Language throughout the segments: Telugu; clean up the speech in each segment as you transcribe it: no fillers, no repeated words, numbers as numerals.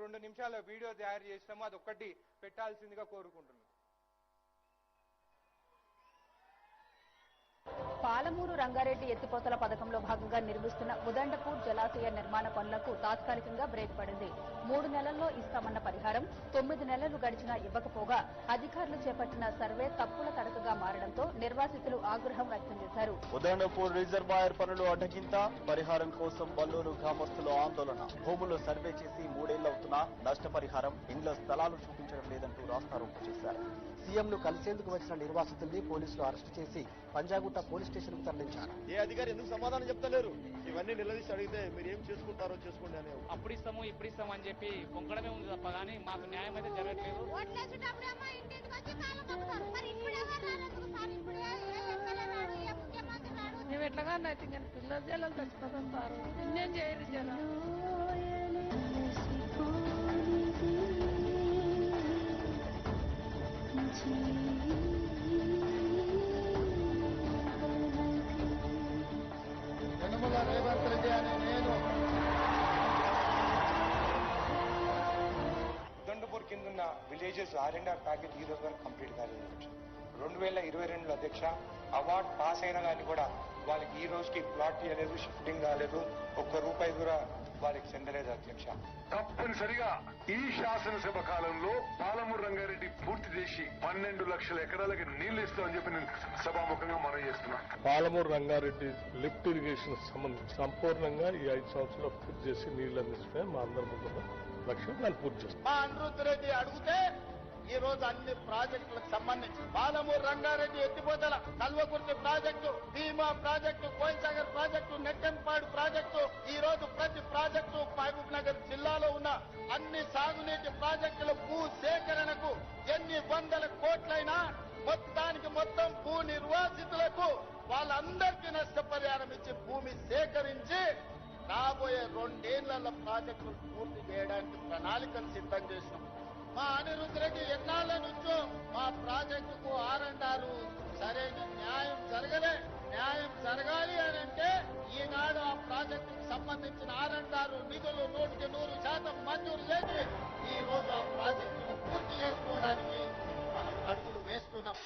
2 నిమిషాల వీడియో తయారు చేసినాము, అది ఒక్కటి పెట్టాల్సిందిగా కోరుకుంటున్నాను. పాలమూరు రంగారెడ్డి ఎత్తిపోతల పథకంలో భాగంగా నిర్మిస్తున్న ఉదండపూర్ జలాశయ నిర్మాణ పనులకు తాత్కాలికంగా బ్రేక్ పడింది. 3 నెలల్లో ఇస్తామన్న పరిహారం 9 నెలలు గడిచినా ఇవ్వకపోగా అధికారులు చేపట్టిన సర్వే తప్పుల తడకగా మారడంతో నిర్వాసితులు ఆగ్రహం వ్యక్తం చేశారు. ఉదండపూర్ రిజర్వాయర్ పనులు అడ్డగింత, పరిహారం కోసం బల్లూరు గ్రామస్తులు ఆందోళన. భూములు సర్వే చేసి 3 ఏళ్లవుతున్నా నష్టపరిహారం, ఇండ్ల స్థలాలు చూపించడం లేదంటూ రాస్తారోకో చేశారు. సీఎంను కలిసేందుకు వచ్చిన నిర్వాసితుల్ని పోలీసులు అరెస్టు చేసి పంజాగుట్ట పోలీస్ స్టేషన్ కు తరలించారు. ఏ అధికారి ఎందుకు సమాధానం చెప్తలేరు? ఇవన్నీ నిలదీసి అడిగితే మీరు ఏం చేసుకుంటారో చేసుకోండి అని. అప్పుడు ఇస్తాము ఇప్పుడు ఇస్తాము అని చెప్పి పొంగడమే ఉంది తప్ప కానీ మాకు న్యాయం అయితే జరగట్లేదు. మేము ఎట్లాగానే అయితే కానీ పిల్లల జలాలు చచ్చిపోతాం సార్, నిన్నేం చేయరు జనం. యనమల రేవంత్ రెడ్డి అని నేను ఉదండపూర్ కింద ఉన్న విలేజెస్ R&R ప్యాకేజ్ ఈ రోజు వరకు కంప్లీట్ కాలేదు. 2022లో అధ్యక్ష అవార్డ్ పాస్ అయినా కానీ కూడా వాళ్ళకి ఈ రోజుకి ప్లాట్ చేయలేదు, షిఫ్టింగ్ కాలేదు, ₹1 కూడా వాళ్ళకి చెందలేదు అధ్యక్ష. తప్పనిసరిగా ఈ శాసనసభ కాలంలో పాలమూరు రంగారెడ్డి పూర్తి చేసి 12 లక్షల ఎకరాలకి నీళ్లు ఇస్తామని చెప్పి నేను సభాముఖంగా మనం చేస్తున్నాం. పాలమూరు రంగారెడ్డి లిఫ్ట్ ఇరిగేషన్ సంబంధించి సంపూర్ణంగా ఈ 5 సంవత్సరాలు పూర్తి చేసి నీళ్లు అందించడమే మా అందరి ముందు లక్ష్యం. దాన్ని పూర్తి చేస్తాం. మా అనిరుద్ధ్ రెడ్డి అడిగితే ఈ రోజు అన్ని ప్రాజెక్టులకు సంబంధించి పాలమూరు రంగారెడ్డి ఎత్తిపోతల, Kalwakurthy project, Bhima project, Koilsagar project, Nettempadu project, ఈ రోజు ప్రతి ప్రాజెక్టు మహబూబ్ నగర్ జిల్లాలో ఉన్న అన్ని సాగునీటి ప్రాజెక్టుల భూ సేకరణకు ఎన్ని వందల కోట్లైనా మొత్తానికి మొత్తం భూ నిర్వాసితులకు వాళ్ళందరికీ నష్టపరిహారం ఇచ్చి భూమి సేకరించి రాబోయే 2 ఏళ్ల ప్రాజెక్టులు పూర్తి చేయడానికి ప్రణాళికలు సిద్ధం చేసినాం. మా అనిరుద్ధ్ రెడ్డి ఎన్నాళ్ళ నుంచో మా ప్రాజెక్టుకు R&R సరైన న్యాయం జరగలే. న్యాయం జరగాలి అని అంటే ఈనాడు ఆ ప్రాజెక్టుకు సంబంధించిన R&R నిధులు 100% మంజూరు చేసి ఈ రోజు ఆ ప్రాజెక్టును పూర్తి చేసుకోవడానికి మనం అడుగులు వేస్తున్నాం.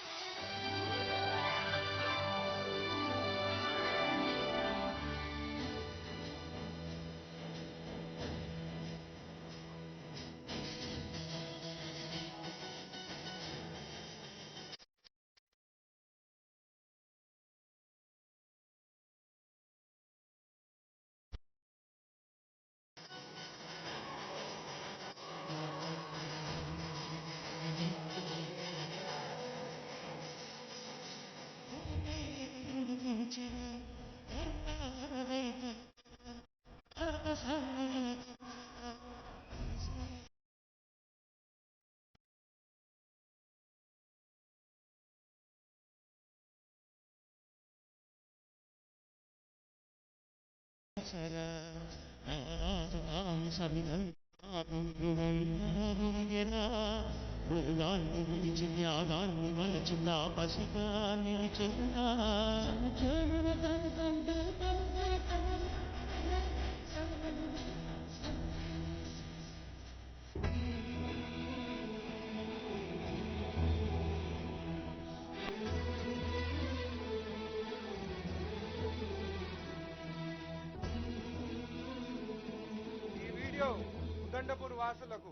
ఉదండపూర్ వాసులకు,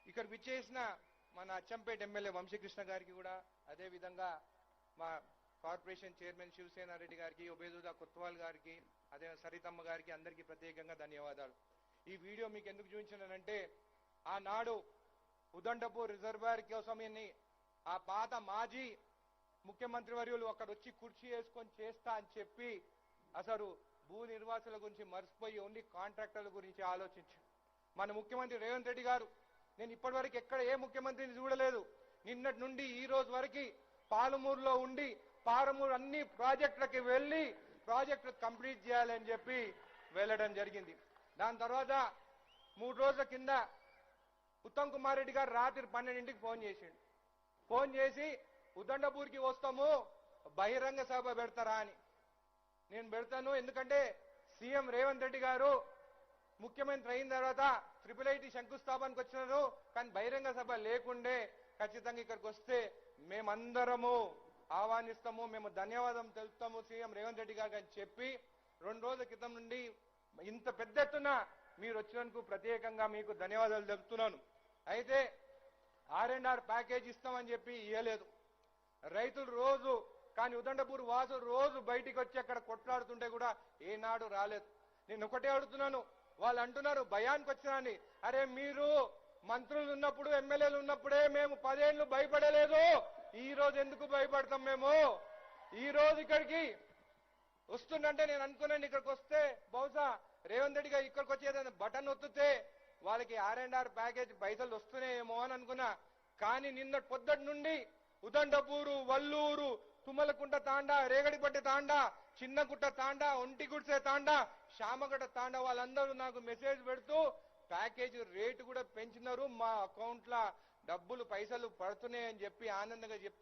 ఇక్కడ విచ్చేసిన మన అచ్చంపేట ఎమ్మెల్యే వంశీకృష్ణ గారికి కూడా, అదేవిధంగా మా కార్పొరేషన్ చైర్మన్ శివసేన రెడ్డి గారికి, ఉబేదుల్లా కొత్వాల్ గారికి, అదే సరితమ్మ గారికి అందరికీ ప్రత్యేకంగా ధన్యవాదాలు. ఈ వీడియో మీకు ఎందుకు చూపించానంటే ఆనాడు ఉదండపూర్ రిజర్వాయర్ కోసం ఆ పాత మాజీ ముఖ్యమంత్రి వర్యులు అక్కడ వచ్చి కుర్చీ వేసుకొని చేస్తా అని చెప్పి అసలు భూ నిర్వాసుల గురించి మర్చిపోయి ఓన్లీ కాంట్రాక్టర్ల గురించి ఆలోచించారు. మన ముఖ్యమంత్రి రేవంత్ రెడ్డి గారు, నేను ఇప్పటివరకు ఎక్కడ ఏ ముఖ్యమంత్రిని చూడలేదు, నిన్నటి నుండి ఈ రోజు వరకు పాలమూరులో ఉండి పాలమూరు అన్ని ప్రాజెక్టులకి వెళ్ళి ప్రాజెక్టులు కంప్లీట్ చేయాలని చెప్పి వెళ్ళడం జరిగింది. దాని తర్వాత 3 రోజుల కింద ఉత్తమ్ కుమార్ రెడ్డి గారు రాత్రి 12ంటికి ఫోన్ చేసి ఉదండపూర్కి వస్తాము, బహిరంగ సభ పెడతారా అని. నేను పెడతాను, ఎందుకంటే సీఎం రేవంత్ రెడ్డి గారు ముఖ్యమంత్రి అయిన తర్వాత IIIT శంకుస్థాపనకు వచ్చినారు, కానీ బహిరంగ సభ లేకుండే. ఖచ్చితంగా ఇక్కడికి వస్తే మేమందరము ఆహ్వానిస్తాము, మేము ధన్యవాదం తెలుపుతాము సీఎం రేవంత్ రెడ్డి గారికి అని చెప్పి 2 రోజుల క్రితం నుండి ఇంత పెద్ద ఎత్తున మీరు వచ్చినందుకు ప్రత్యేకంగా మీకు ధన్యవాదాలు తెలుపుతున్నాను. అయితే R&R ప్యాకేజ్ ఇస్తామని చెప్పి ఇవ్వలేదు. రైతులు రోజు కానీ ఉదండపూర్ వాసులు రోజు బయటికి వచ్చి అక్కడ కొట్లాడుతుంటే కూడా ఏనాడు రాలేదు. నేను ఒకటే అడుగుతున్నాను, వాళ్ళు అంటున్నారు భయానికి వచ్చినాని. అరే మీరు మంత్రులు ఉన్నప్పుడు ఎమ్మెల్యేలు ఉన్నప్పుడే మేము 10 ఏళ్ళు భయపడలేదు, ఈ రోజు ఎందుకు భయపడతాం? మేము ఈ రోజు ఇక్కడికి వస్తుందంటే నేను అనుకున్నాను ఇక్కడికి వస్తే బహుశా రేవంత్ రెడ్డి గారు ఇక్కడికి వచ్చి ఏదైనా బటన్ ఒత్తితే వాళ్ళకి R&R ప్యాకేజ్ పైసలు వస్తున్నాయేమో అని అనుకున్నా. కానీ నిన్న పొద్దుటి నుండి ఉదండపూరు, వల్లూరు, తుమ్మలకుంట తాండా, రేగడిపట్టి తాండా, చిన్నగుట్ట తాండా, ఒంటిగుడ్సే తాండా, శామగడ్డ తాండా వాళ్ళందరూ నాకు మెసేజ్ పెడుతూ ప్యాకేజ్ రేటు కూడా పెంచినారు, మా అకౌంట్ల డబ్బులు పైసలు పడుతున్నాయని చెప్పి ఆనందంగా చెప్తున్నారు.